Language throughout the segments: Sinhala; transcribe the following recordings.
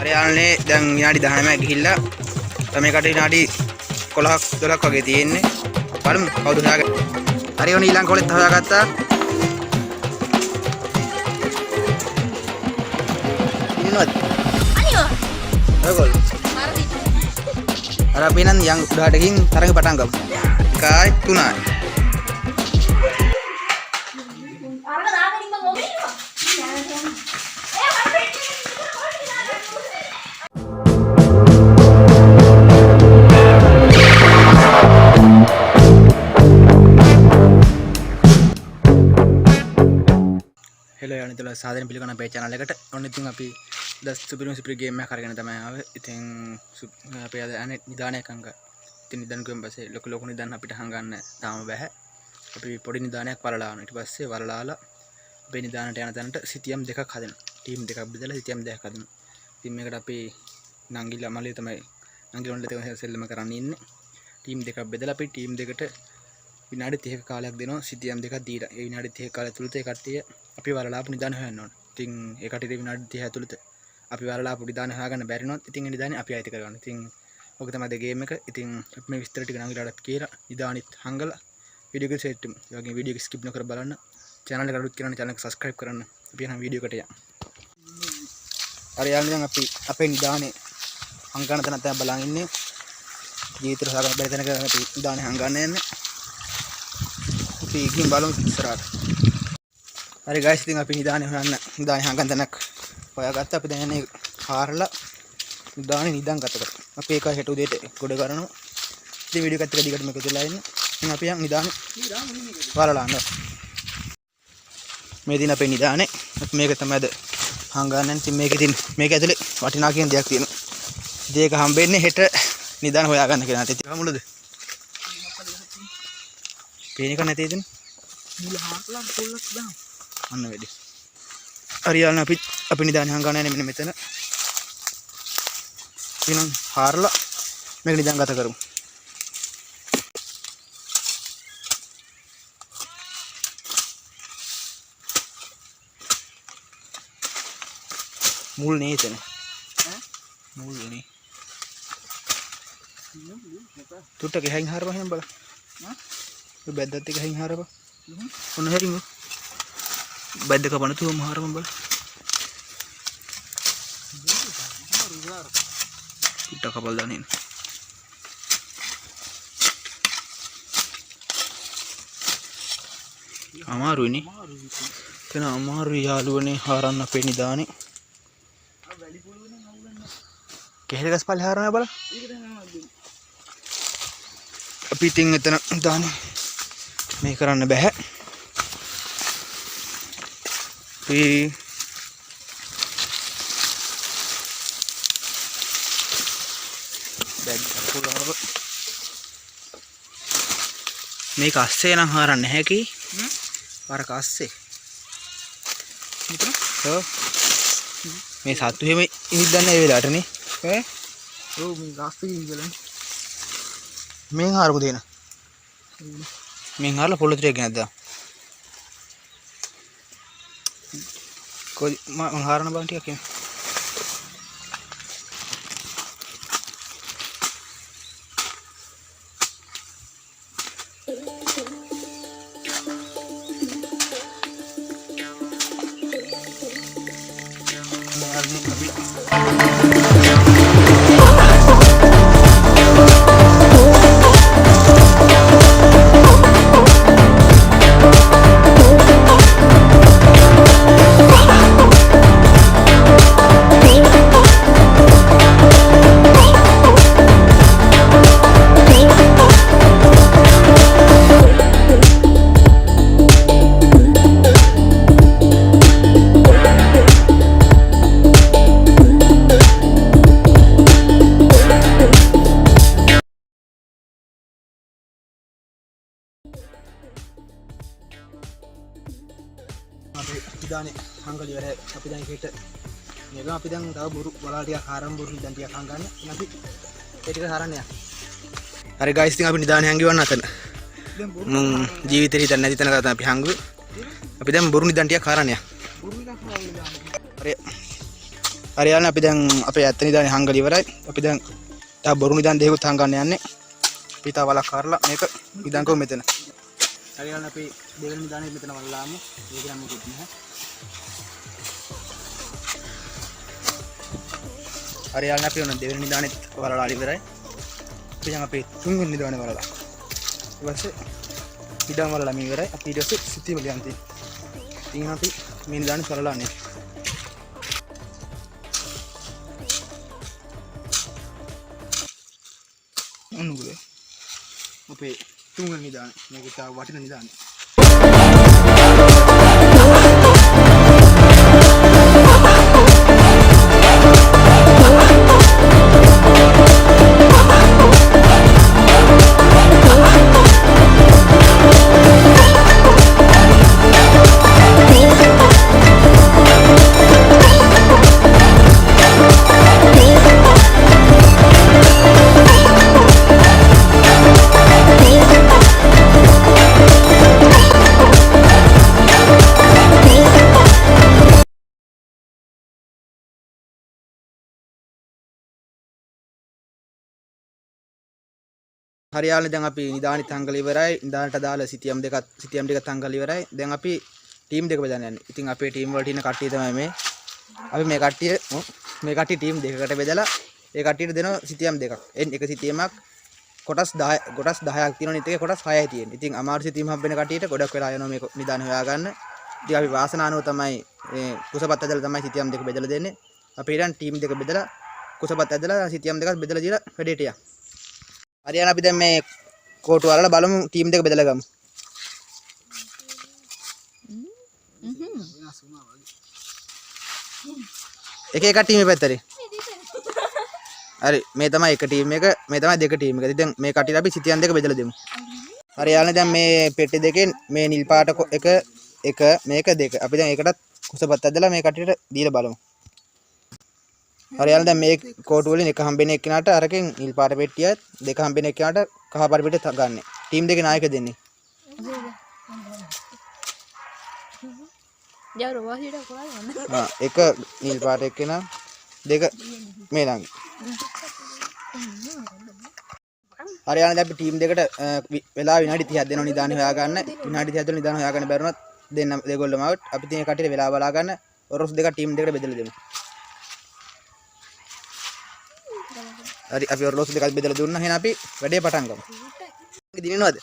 හරි යාළුවනේ දැන් විනාඩි 19ක් ගිහිල්ලා මේකට විනාඩි 11ක් 12ක් වගේ තියෙන්නේ. බලමු කවුද හොයාගන්නේ. හරි ඔන්න ඊළඟ කොලෙත් හොයාගත්තා. ඉන්නවද? අනියෝ. ඔයගොල්ලෝ. අර අපි නම් යන් උඩහට ගිහින් තරඟ පටන් ගමු. 1යි 3යි. hello යාළුවනේ සාදරයෙන් පිළිගන්න අපේ channel එකට. ඔන්න ඉතින් අපි සුපිරි ගේම් එකක් අරගෙන තමයි ආවේ. ඉතින් අපි අද නිදානයක් හංග. ඉතින් නිදාන ගියන් පස්සේ ලොකු නිදාන අපිට හංගන්න තාම බෑ. අපි පොඩි නිදානයක් වලලා ආවන. ඊට පස්සේ වලලාලා අපේ නිදානට යන තැනට සිතියම් දෙකක් හදනවා. ටීම් දෙකක් බෙදලා සිතියම් දෙකක් හදනවා. ඉතින් මේකට අපි නංගිල අමලිය තමයි නංගිල වල දෙක සෙල්ලම කරන්න ඉන්නේ. ටීම් දෙකක් බෙදලා අපි ටීම් දෙකට විනාඩි 30ක කාලයක් දෙනවා සිතියම් දෙකක් දීලා. ඒ විනාඩි 30 කාලය තුලත ඒ කට්ටිය අපි වලලාපු නිදාන හොයන්න ඕන. ඉතින් ඒ කට්ටියට විනාඩි 30 ඇතුළත අපි වලලාපු නිදාන හොයාගන්න බැරි වුණොත් ඉතින් ඒ නිදානේ අපි අයිති කරගන්න. ඉතින් ඔක තමයි ගේම් එක. ඉතින් අපි මේ විස්තර ටික නංගිලාටත් කියලා නිදානිත් හංගලා වීඩියෝ එක සෙට් වෙමු. ඒ වගේම වීඩියෝ එක ස්කිප් නොකර බලන්න. channel එක අලුත් කරන channel එක subscribe කරන්න. අපි යන වීඩියෝ එකට යමු. හරි යාළුවනේ අපි අපේ නිදානේ හංගන තැන තමයි බලන් ඉන්නේ. ජීවිතේ හොයාගන්න බැරි තැනක අපි නිදානේ හංගන්න යන්නේ. අපි ගිහින් බලමු ඉස්සරහට. හරි guys ඉතින් අපි නිදානේ හොයන්න නිදානේ හංගන තැනක් හොයාගත්තා. අපි දැන් යන්නේ හාරලා නිදානේ නිදාන් ගත කරමු. අපි ඒක හෙට උදේට ගොඩ කරනවා. ඉතින් වීඩියෝ එකත් එක දිගට මේක දෙලා ඉන්න. ඉතින් අපි යන් නිදානේ වලලා යනවා. මේ දින අපේ නිදානේ මේක තමයි අද හංගන්නේ. ඉතින් මේක ඉතින් මේක ඇතුලේ වටිනා කියන දෙයක් තියෙනවා. ඉතින් ඒක හම්බෙන්නේ හෙට නිදාන හොයාගන්න කියලා. ඉතින් මුලද? පේනික නැතේ ඉතින්. මුල හාරලා පොල්ලක් දාමු. අන්න වැඩි. හරි යාළුවනේ අපි නිදානේ හංගන්න යන්නේ මෙන්න මෙතන. ඉතින් හාරලා මේක නිදාන් ගත කරමු. මුල් නේ එතන. මුල් නේ. තුට්ට ගහින් හාරපන් එහෙනම් බලන්න. ඔය බැද්දත් එක ගහින් හාරපන්. ඔන්න හරිමු. බැද්ද කපන තුම හාරපන් බලන්න. තුට්ට කපල් දාන්නේ. අමාරුයිනේ. එතන අමාරුයි යාළුවනේ හාරන්න අපේ නිදානේ. කෙහෙල් ගස් පල්ලේ හාරනවා බලන්න. අපි ඉතින් එතන දාන්නේ මේ කරන්න බෑ. අපි මේක අස්සේ නම් හාරන්න නැහැ කි. පාරක අස්සේ. මේ සත්තු හැම ඉඳන්නේ ඒ වෙලාවට නේ. ඈ ඔව් මේ ගාස්තේ ඉඳලා මෙන් හාරපු දෙන මෙන් හාරලා පොළො ටික ගෙනද කොයි මං හාරන බං ටිකක් එන්න. නිදානේ හංගලි වැඩ අපි දැන් හෙට මේක අපි දැන් තව බොරු වලා ටිකක් හාරම් බොරු නිදාන් ටිකක් හංගන්න. අපි ඒ ටික හරන්න යන්න. හරි guys ඉතින් අපි නිදානේ හංගිවන්න අතන. ජීවිතේ හිතන්නේ නැති තැනක තමයි අපි හංගුවේ. අපි දැන් බොරු නිදාන් ටිකක් හරන්න යන්න. බොරු නිදාන් හරි හරියන්නේ අපි දැන් අපේ ඇත්ත නිදානේ හංගල ඉවරයි. අපි දැන් තා බොරු නිදාන දෙකකුත් හංගන්න යන්නේ. අපි තා වලක් කරලා මේක නිදාන් කො මෙතන. හරියන්නේ අපි දෙවෙනි නිදානේ මෙතන වල්ලාමු. ඒක නම් මොකුත් නැහැ. හරියන්නේ අපි ඔන්න දෙවෙනි නිදානෙත් වලලා ඉවරයි. අපි දැන් අපේ තුන්වෙනි නිදානේ වලලා. ඊට පස්සේ නිදාන් වලලා මේ ඉවරයි. අපි ඊට පස්සේ සිටි වල යන්ති. ඉතින් අපි මේ නිදානේ වලලා නේ. ඔන්නුගල අපේ තුන්වෙනි නිදාන මේක තා වටින නිදානේ හරියාලනේ දැන් අපි නිදානි තංගල ඉවරයි. නිදානට දාලා සිටියම් දෙක තංගල ඉවරයි. දැන් අපි ටීම් දෙක බෙදන්න යන්නේ. ඉතින් අපේ ටීම් වලට ඉන්න කට්ටිය තමයි මේ. අපි මේ කට්ටිය ටීම් දෙකකට බෙදලා ඒ කට්ටියට දෙනවා සිටියම් දෙකක්. එක සිටියමක් කොටස් 10ක් තියෙනවා. නිත් එකේ කොටස් 6යි තියෙන්නේ. ඉතින් අමාරු සිටියම් හම්බෙන කට්ටියට ගොඩක් වෙලා යනවා මේ නිදාන හොයාගන්න. ඉතින් අපි වාසනානුව තමයි මේ කුසපත් ඇදලා තමයි සිටියම් දෙක බෙදලා දෙන්නේ. අපි ඊටන් ටීම් දෙක බෙදලා කුසපත් ඇදලා සිටියම් දෙකක් බෙදලා දීලා වැඩේට යන්න. හරියන අපි දැන් මේ කෝටු වලලා බලමු ටීම් දෙක බෙදලා ගමු. එක ටීම් පැත්තට. හරි මේ තමයි එක ටීම් එක මේ තමයි දෙක ටීම් එක. ඉතින් මේ කටියට අපි සිටියන් දෙක බෙදලා දෙමු. හරියන්නේ දැන් මේ පෙට්ටි දෙකෙන් මේ නිල් පාට එක මේක දෙක. අපි දැන් ඒකටත් කුසපත් ඇදලා මේ කටියට දීලා බලමු. හරියන්නේ දැන් මේ කෝටු වලින් එක හම්බෙන එක්කෙනාට අරකින් නිල් පාට පෙට්ටියත් දෙක හම්බෙන එක්කෙනාට කහ පාට පෙට්ටිය ගන්න. ටීම් දෙකේ නායක දෙන්නේ. එක නිල් පාට එක්කෙනා දෙක මේ ළඟ. හරියන්නේ දැන් අපි ටීම් දෙකට වෙලා විනාඩි 30ක් දෙනවා නිදාන හොයාගන්න. විනාඩි 30ක් නිදාන හොයාගන්න බැරුණත් දෙගොල්ලම අවුට්. අපි තියෙන කටියට වෙලා බලා ගන්න. ඔරොස් දෙක ටීම් දෙකට බෙදලා දෙමු. හරි අපි ඔරලෝසු දෙකක් බෙදලා දුන්නා. එහෙනම් අපි වැඩේ පටන් ගමු. දිනනවද?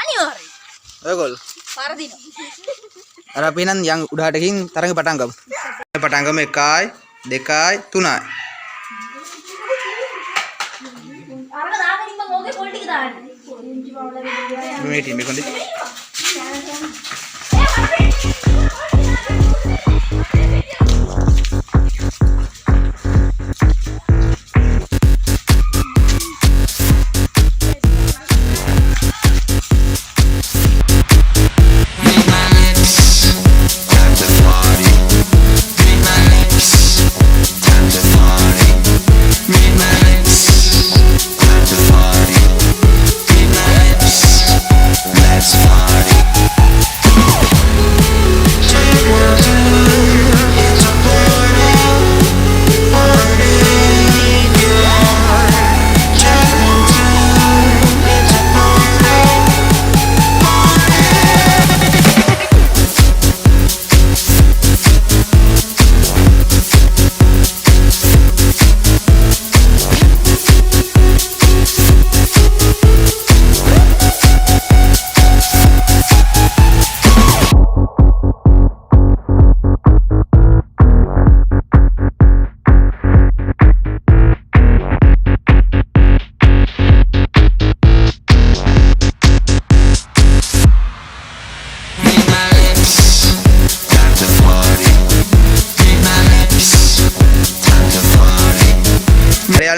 අනිවාර්යයෙන්. ඔයගොල්ලෝ. පාර දිනනවා. අර අපි නම් යන් උඩහටකින් තරඟ පටන් ගමු. පටන් ගමු 1යි 2යි 3යි. අරක දාගෙන ඉන්න ඕකේ පොල් ටික දාන්න. මේ ටීම් එක කොන්ද?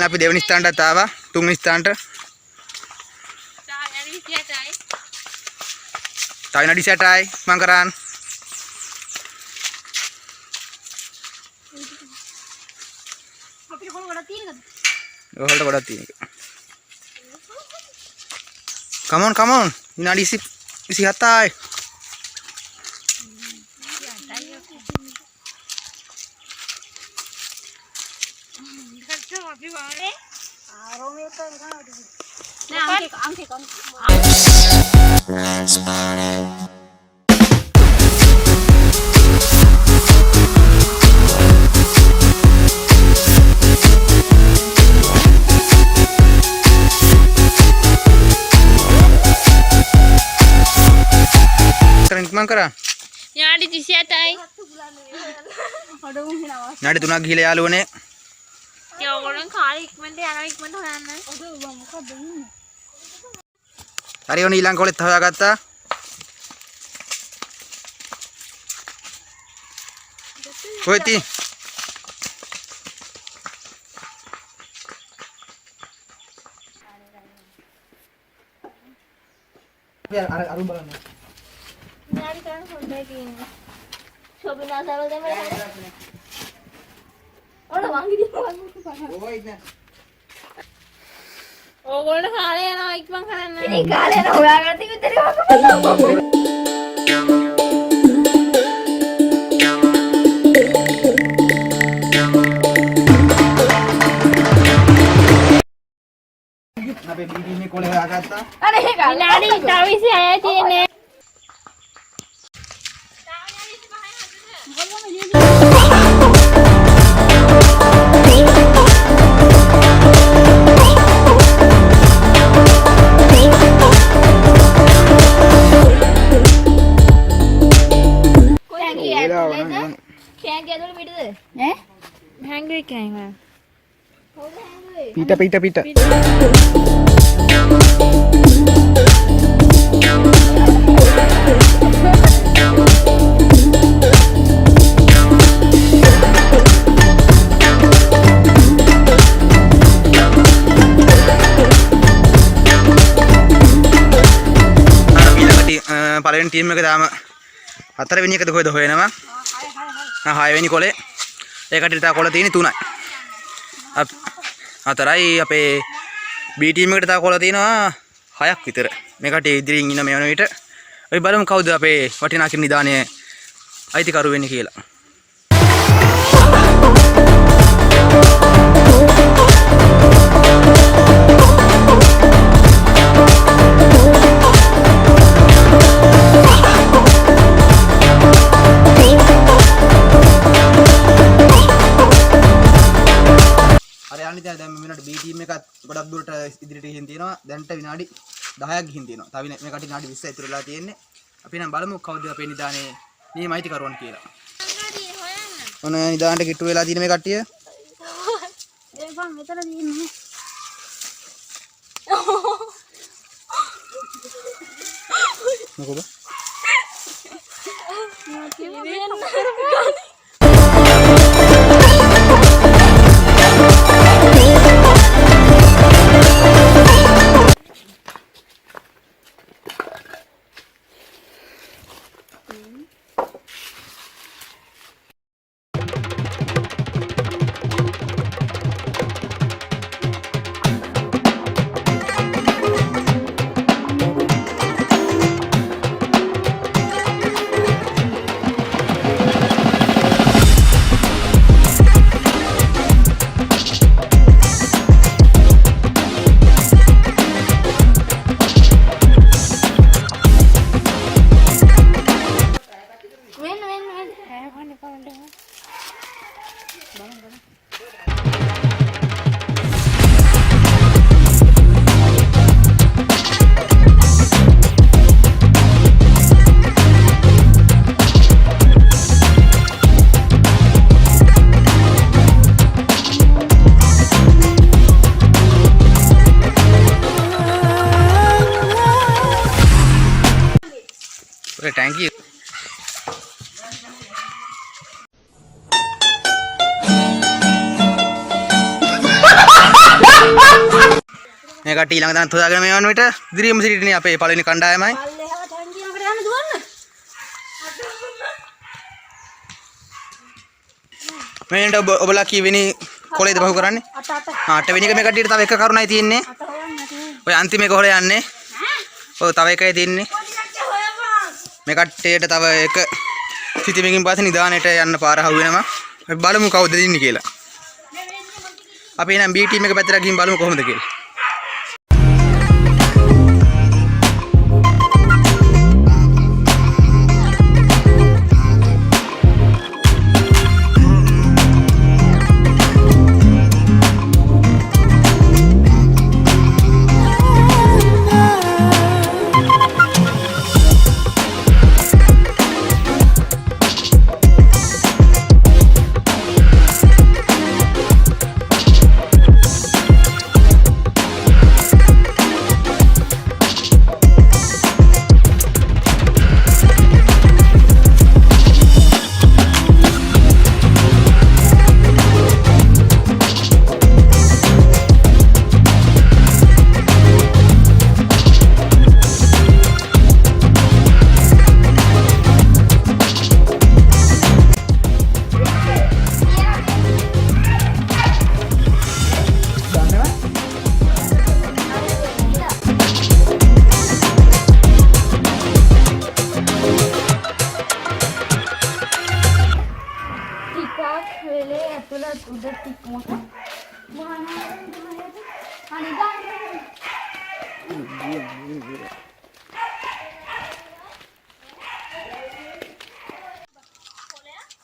අපි දෙවෙනි ස්ථානට ආවා. තුන්වෙනි ස්ථානට. තව විනාඩි 60යි මං කරාන්. අපිට කොහොම ගොඩක් තියෙනවද? ඔයාලට ගොඩක් තියෙන එක. come on විනාඩි 27යි. අපි වානේ ආරෝමේ එක නෑ අංකේ ඉක්මන් කරා යාඩි 37යි නාඩි 3ක් ගිහලා යාළුවනේ ඒ ඕගොල්ලන් කාලේ ඉක්මනට යනවා ඉක්මනට හොයන්න ඔද මොකද ඉන්නේ හරි ඔන්න ඊළඟ කොලෙත් හොයාගත්තා කොහෙද තියෙන්නේ අරුන් බලන්න යාඩි කරන් හොඳයි තියෙන්නේ ශෝභනා සවල් දෙමළ ඔන්න වංගිදි ඕයි නෑ ඕගොල්ලෝ කාලේ යනවා ඉක්මන් කරන්න ඉතින් කාලේ යනවා හොයාගත්ත විතරේ අපේ බීඩීමේ කොලේ හොයාගත්තා අනේ ඒක විනාඩි 26යි තියෙන්නේ කෑන්ගේ ඇතුළේ පිටද ඈ හැංගුවේ කෑන් පිට පළවෙනි ටීම් එක දාම හතරවෙනි එකද කොහෙද හොයනවා 6 වෙනි කොලේ ඒකට තා කොල තියෙන්නේ 3යි හතරයි අපේ B ටීම් එකට තා කොල තියෙනවා 6ක් විතර මේ කටේ ඉදිරියෙන් ඉන්න මේ වන විට අපි බලමු කවුද අපේ වටිනා කිරි නිදානේ අයිතිකරු වෙන්නේ කියලා දැන් මේ B ටීම් එකත් ගොඩක් දුරට ඉදිරියට ගිහින් තියෙනවා දැන්ට විනාඩි 10ක් ගිහින් තියෙනවා තව මේ කට විනාඩි 20යි ඉතුරු වෙලා තියෙන්නේ අපි නම් බලමු කවුද අපේ නිදානේ මේ මයිතිකරුවන් කියලා ඔන්න නිදානට කිට්ටු වෙලා තියෙන මේ කට්ටිය දෙපන් මෙතන තියෙන්නේ මොකද टैंकी මේ කට්ටිය ඊළඟ දාන හොදාගෙන මේ වන විට දිරියම සිටිනේ අපේ පළවෙනි කණ්ඩායමයි. මේන්ට ඔබලා කීවෙනි කොලේද බහු කරන්නේ? 8 වෙනි එක මේ කට්ටියට තව එක කරුණයි තියෙන්නේ. ඔය අන්තිම එක හොර යන්නේ. ඔය තව එකයි තියෙන්නේ. මේ කට්ටියට තව එක සිතිමකින් පස්සේ නිදානෙට යන්න පාර හවු වෙනවා. අපි බලමු කවුද දින්නේ කියලා. අපි එහෙනම් B ටීම් එක පැත්තට ගිහින් බලමු කොහොමද කියලා.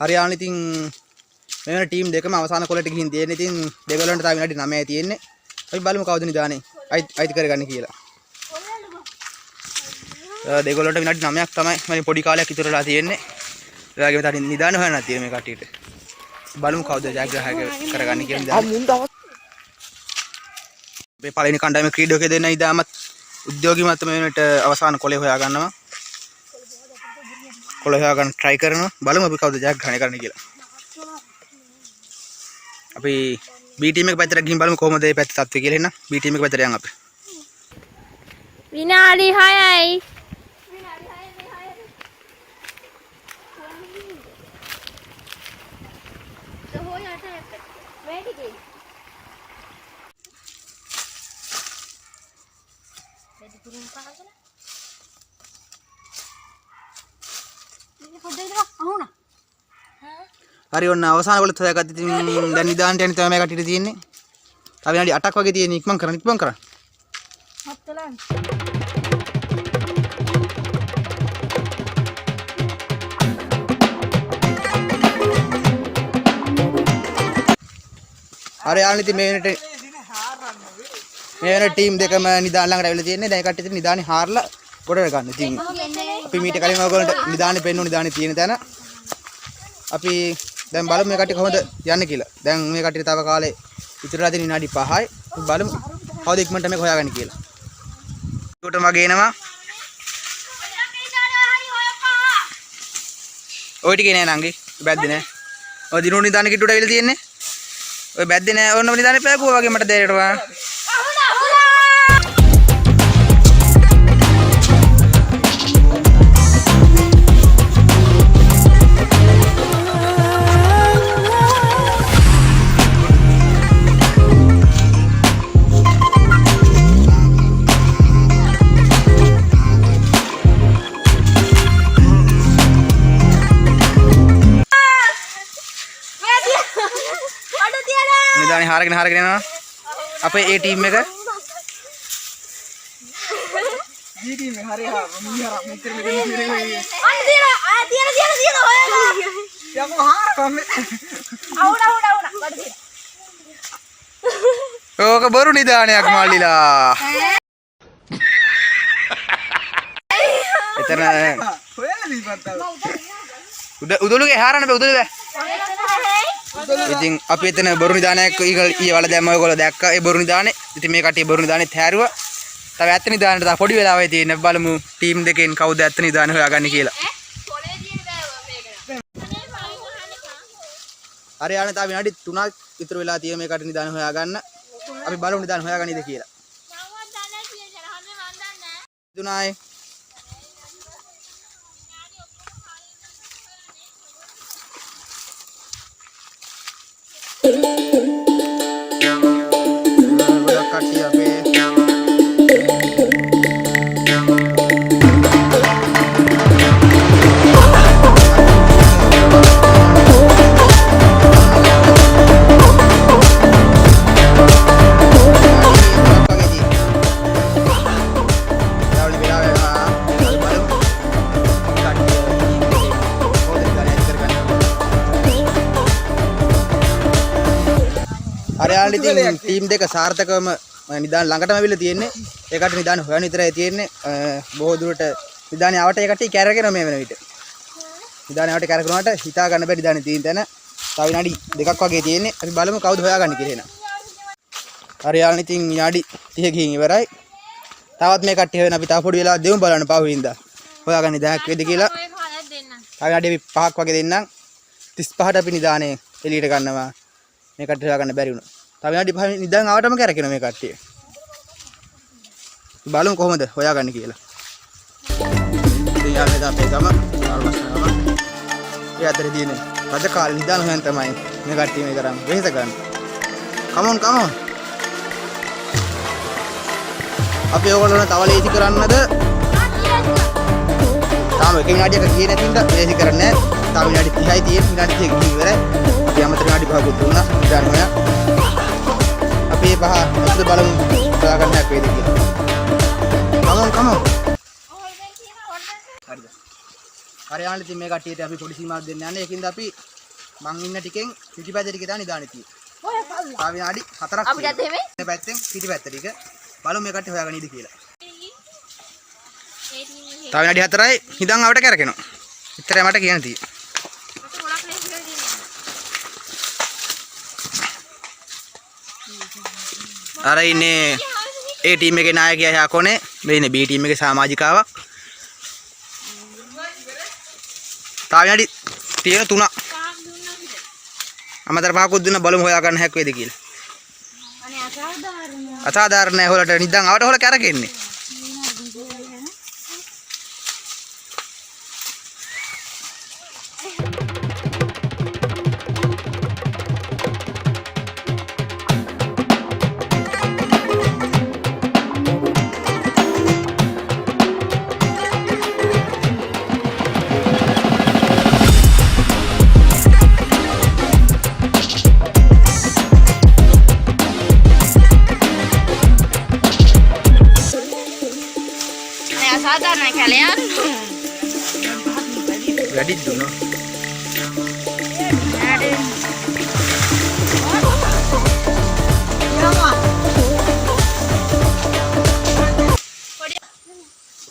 හරියාන ඉතින් මේ වෙන ටීම් දෙකම අවසාන කොලට ගිහින් තියෙන්නේ. ඉතින් දෙගොල්ලන්ට තාම විනාඩි 9යි තියෙන්නේ. අපි බලමු කවුද නිදානේ අයිති කරගන්නේ කියලා. දෙගොල්ලන්ට විනාඩි 9ක් තමයි මම පොඩි කාලයක් ඉතුරුලා තියෙන්නේ. ඒ වගේම තාම නිදාන හොයන්න තියෙන්නේ මේ කට්ටියට. බලමු කවුද ජයග්‍රහණය කරගන්නේ කියලා නිදානේ. මේ පළවෙනි කණ්ඩායමේ ක්‍රීඩකයෝ දෙන්න ඉදාමත් උද්‍යෝගිමත් මේ වෙනට අවසාන කොලේ හොයා ගන්නවා. කොළ හොයා ගන්න try කරනවා. බලමු අපි කවුද ජයග්‍රහණය කරන්නේ කියලා. අපි B ටීම් එක පැත්තට ගිහින් බලමු කොහොමද මේ පැත්තේ තත්ත්වය කියලා. එහෙනම් B ටීම් එක පැත්තට යන් අපි. විනාඩි 6යි. හරි ඔන්න අවසාන කොලත් හොයාගත්ත. ඉතින් දැන් නිදාන්ට යන්නේ තමයි මේ කට්ටියට තියෙන්නේ. තව විනාඩි 8ක් වගේ තියෙන. ඉක්මන් කරන්න. හරි යාළුවනේ ඉතින් මේ වෙන ටීම් දෙකම නිදාන ළඟට ඇවිල්ලා තියෙන්නේ. දැන් කට්ටිය ඉතින් නිදානේ හාරලා ගොඩට ගන්න. ඉතින් අපි මීට කලින් ඔයගොල්ලන්ට නිදානේ පෙන්නුනේ නිදානේ තියෙන තැන. අපි දැන් බලමු මේ කට්ටිය කොහොමද යන්නේ කියලා. දැන් මේ කට්ටියට තව කාලේ ඉතුරුලා තියෙන විනාඩි 5යි. බලමු කවුද ඉක්මනට මේක හොයාගන්නේ කියලා. ඒකට මගේ එනවා. ඔය ටිකේ නෑ නංගි. බැද්දේ නෑ. ඔය දිනුන නිදානේ කිට්ටුවට ඇවිල්ලා තියෙන්නේ. ඔය බැද්දේ නෑ. ඕනම නිදානේ පෑගුවා වගේ මට දැනෙනවා. නිදානේ හාරගෙන යනවා. අපේ A ටීම් එක. B ටීම් එක හරි හා මීහර මෙතන මෙතන අන්න තියන හොයලා. යකෝ හාරපම්. අවුන බඩ තියන. ඕක බොරු නිදානයක් මල්ලිලා. එතන හොයලා දීපත්තා. උදළුගේ හාරන්න බෑ උදළු බෑ. ඉතින් අපි එතන බොරු නිදානයක් ඊවල දැම්ම ඔයගොල්ලෝ දැක්කා. ඒ බොරු නිදානේ. ඉතින් මේ කට්ටිය බොරු නිදානෙත් හැරුවා. තව ඇත්ත නිදානට තව පොඩි වෙලාවයි තියෙන්නේ. බලමු ටීම් දෙකෙන් කවුද ඇත්ත නිදානේ හොයාගන්නේ කියලා. හරි යාළුවනේ තව විනාඩි 3ක් ඉතුරු වෙලා තියෙන මේ කට්ටිය නිදානේ හොයාගන්න. අපි බලමු නිදානේ හොයාගන්නේද කියලා. දුනායි කට්ටිය අපේ අර යාළුවනේ ඉතින් ටීම් දෙක සාර්ථකවම නිදාන ළඟටම අවිල්ල තියෙන්නේ. ඒකට නිදාන හොයන විතරයි තියෙන්නේ. බොහෝ දුරට නිදානේ ආවට ඒ කට්ටිය කැරගෙන මේ වෙන විට. නිදානේ ආවට කැරගෙනාට හිතා ගන්න බැරි නිදානේ තියෙන තැන. තව විනාඩි 2ක් වගේ තියෙන්නේ. අපි බලමු කවුද හොයාගන්නේ කියලා එන. අර යාළුවනේ ඉතින් විනාඩි 30කින් ඉවරයි. තවත් මේ කට්ටිය හොයන අපි තව පොඩි වෙලා දෙමු බලන්න පහුවින්දා. හොයාගන්නේ 10ක් වේද කියලා. ඔය කාලයක් දෙන්න. තව විනාඩි 5ක් වගේ දෙන්නම්. 35ට අපි නිදානේ එළියට ගන්නවා. මේ කට්ටිය හොයාගන්න බැරි වුණා. තව විනාඩි 5 නිදාන් ආවටම කැරකෙනවා මේ කට්ටිය. බලමු කොහොමද හොයාගන්නේ කියලා. ඉතින් යාළුවනේ අපේ ගම ආල්මස්නම. ඒ අතරේ දිනේ රජ කාලේ නිදාන හොයන් තමයි මේ කට්ටිය මේ තරම් වෙහෙස ගන්න. come on අපි ඕගොල්ලෝ තව ලේසි කරන්නද? තාම එක විනාඩියක ගියේ නැති නිසා ලේසි කරන්නේ නැහැ. තාම විනාඩි 30යි තියෙන්නේ. විනාඩි 30 ගිහින් ඉවරයි. අපි අමතර විනාඩි 5ක් දුන්නා. නිදාන හොයා. අපි මේ පහ අද බලමු හොයාගන්න හැක් වේද කියලා. come on. හරිද? හරියානේ ඉතින් මේ කට්ටියට අපි පොඩි සීමාවක් දෙන්න යන්නේ. ඒකින්ද අපි මං ඉන්න ටිකෙන් පිටිපැත්තේ ටික දාන නිදානේ තියෙන්නේ. ඔය කවුද? තා විනාඩි 4ක් අපිට දෙමෙ? මේ පැත්තෙන් පිටිපැත්ත ටික බලමු මේ කට්ටිය හොයාගන්නේද කියලා. තා විනාඩි 4යි හිඳන් ආවට කැරකෙනවා. ඉතරයි මට කියන්න තියෙන්නේ. මට ගොඩක් ලේසි කරලා දෙන්න. අර ඉන්නේ ඒ ටීම් එකේ නායකයා එහා කොනේ. මේ ඉන්නේ B ටීම් එකේ සමාජිකාවක්. තා විනාඩි 3 පාක් දුන්නා කිද? අමතර පහකුත් දුන්න බලමු හොයාගන්න හැක් වේද කියලා. අනේ අසාධාරණ. අසාධාරණ නැහැ හොලට නිදන් ආවට හොල කැරකෙන්නේ. අසාධාරණ කැලයන්. වැඩි දුන්නා.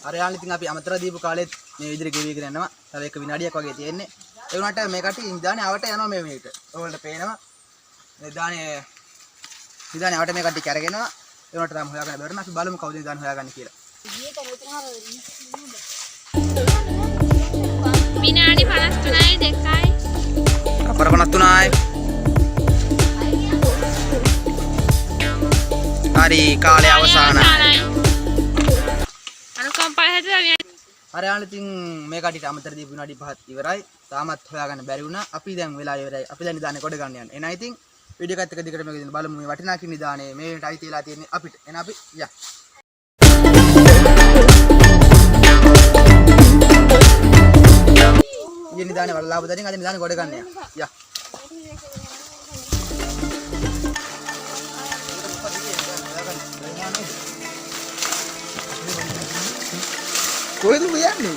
අර යාළුවනේ ඉතින් අපි අමතර දීපු කාලෙත් මේ විදිහට ගෙවිගෙන යනවා. තව එක විනාඩියක් වගේ තියෙන්නේ. ඒ වුණාට මේ කට්ටිය නිදානේ ආවට යනවා මේ මිනිහට. ඕගොල්ලන්ට පේනවා. නිදානේ ආවට මේ කට්ටිය කැරගෙනවා. ඒ වුණාට තාම හොයාගන්න බැරි නම් අපි බලමු කවුද නිදානේ හොයාගන්නේ කියලා. විනාඩි 53යි 2යි. අපර 53යි. හරි කාලය අවසానයි. අනුකම්පාව හැදුවා. අර යාළුවනේ ඉතින් මේ කට්ටියට අමතර දීපු විනාඩි 5ක් ඉවරයි. තාමත් හොයාගන්න බැරි වුණා. අපි දැන් වෙලා ඉවරයි. අපි දැන් නිදානේ කොට ගන්න යන්නේ. එනයි ඉතින් වීඩියෝ එකත් එක දිගට මේක දෙන්න බලමු මේ වටිනා කින් නිදානේ මේ වෙනට අයිති වෙලා තියෙන්නේ අපිට. එන අපි යා. ඊයේ නිදානේ වලලාපු දෙනින් අද නිදානේ කොට ගන්න යනවා. යා. කොහෙද යන්නේ?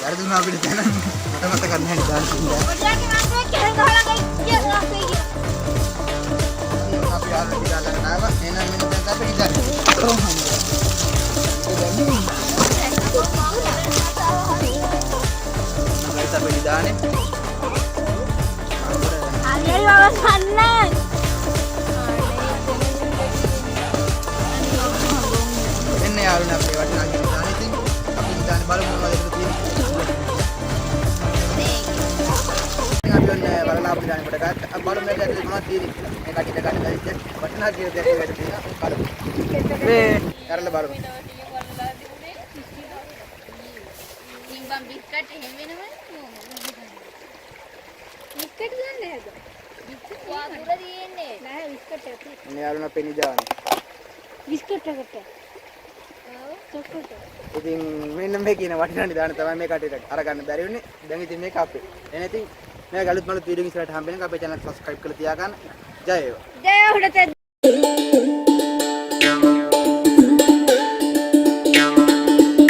වැරදුනා අපිට දැන මට මතක නැහැ නිදානේ ඉඳලා. ඔයාගේ මන්ට කෙල් ගහලා ගියා අපේ ගියා. අපි ආල්ලා නිදාලා නාවා. එහෙනම් මෙන්න දැන් අපි නිදානේ. අපි නිදානේ. අනේ අවසන්නයි. එන්න යාළුවනේ අපි වටිනා කින් නිදානේ ඉතින් අපි නිදානේ බලමු මොනවද තියෙන්නේ. අපි ඔන්න වලලාපු නිදානේ කොට ගත්තා. අපි බලමු මේක ඇතුලේ මොනවද තියෙන්නේ. මේ කටිට ගන්න බැරිද? වටිනා කියන දේ වැඩ තියෙනවා. බලමු. මේ කරලා බලමු. ඉංගම් බිස්කට් එහෙම වෙනවද? බිස්කට් ගන්න හැද? බිස්කට් වාදුර තියෙන්නේ. නෑ බිස්කට් එක. මේ යාළුවනේ අපේ නිදානේ. බිස්කට් එකට. චොක්ලට්. ඉතින් මෙන්න මේ කියන වටිනා නිදාන තමයි මේ කටේට අරගන්න බැරි වුණේ. දැන් ඉතින් මේක අපේ. එහෙනම් ඉතින් මේ ගලුත් මලුත් වීඩියෝ ඉස්සරහට හම්බෙන්න අපේ channel subscribe කරලා තියාගන්න. ජය වේවා. ජය උඩට